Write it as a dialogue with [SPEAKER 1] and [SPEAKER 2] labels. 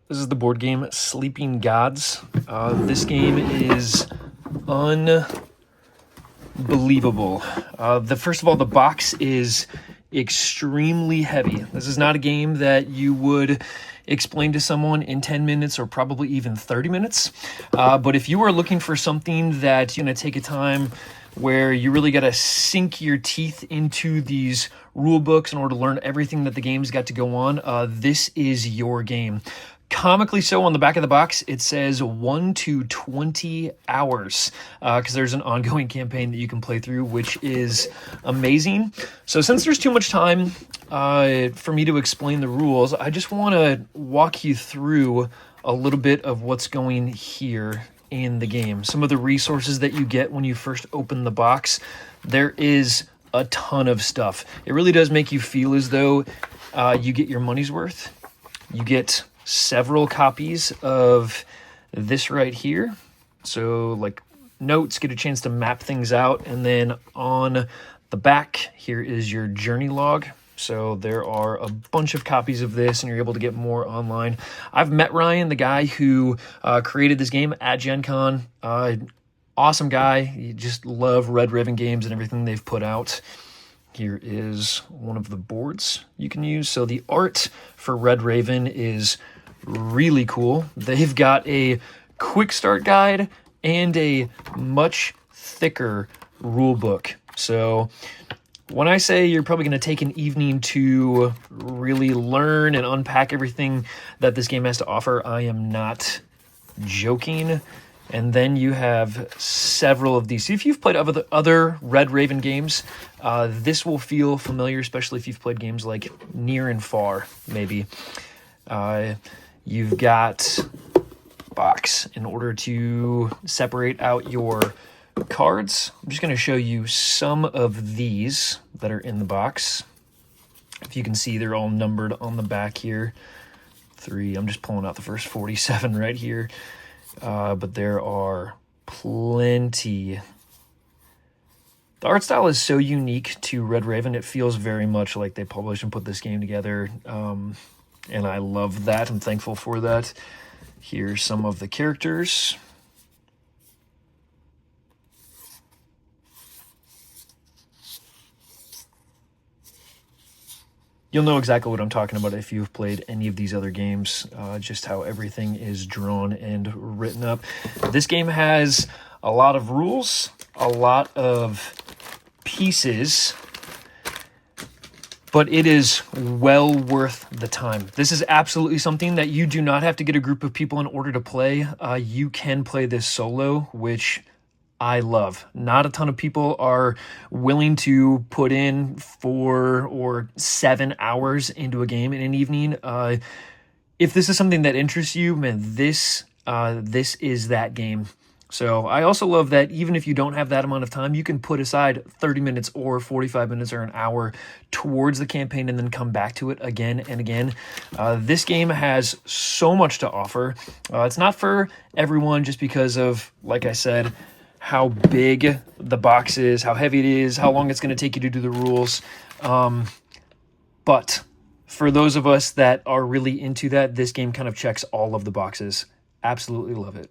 [SPEAKER 1] This is the board game Sleeping Gods. This game is unbelievable. First of all, the box is extremely heavy. This is not a game that you would explain to someone in 10 minutes or probably even 30 minutes. But if you are looking for something that's going to take a time where you really got to sink your teeth into these rule books in order to learn everything that the game's got to go on, this is your game. Comically so, on the back of the box, it says 1 to 20 hours, because there's an ongoing campaign that you can play through, which is amazing. So since there's too much time for me to explain the rules, I just want to walk you through a little bit of what's going here in the game. Some of the resources that you get when you first open the box. There is a ton of stuff. It really does make you feel as though you get your money's worth. You get several copies of this right here. So like notes, get a chance to map things out. And then on the back, here is your journey log. So there are a bunch of copies of this, and you're able to get more online. I've met Ryan, the guy who created this game at Gen Con. Awesome guy. You just love Red Raven games and everything they've put out. Here is one of the boards you can use. So the art for Red Raven is really cool. They've got a quick start guide and a much thicker rule book. So when I say you're probably going to take an evening to really learn and unpack everything that this game has to offer, I am not joking. And then you have several of these. See, if you've played other Red Raven games, this will feel familiar, especially if you've played games like Near and Far, maybe. You've got box in order to separate out your cards. I'm just going to show you some of these that are in the box. If you can see, they're all numbered on the back here. 3, I'm just pulling out the first 47 right here. But there are plenty. The art style is so unique to Red Raven. It feels very much like they published and put this game together. And I love that. I'm thankful for that. Here's some of the characters. You'll know exactly what I'm talking about if you've played any of these other games, just how everything is drawn and written up. This game has a lot of rules, a lot of pieces, but it is well worth the time. This is absolutely something that you do not have to get a group of people in order to play. You can play this solo, which I love. Not a ton of people are willing to put in 4 or 7 hours into a game in an evening. If this is something that interests you, man, this is that game. So I also love that even if you don't have that amount of time, you can put aside 30 minutes or 45 minutes or an hour towards the campaign and then come back to it again and again. This game has so much to offer. It's not for everyone just because of, like I said, how big the box is, how heavy it is, how long it's going to take you to do the rules. But for those of us that are really into that, this game kind of checks all of the boxes. Absolutely love it.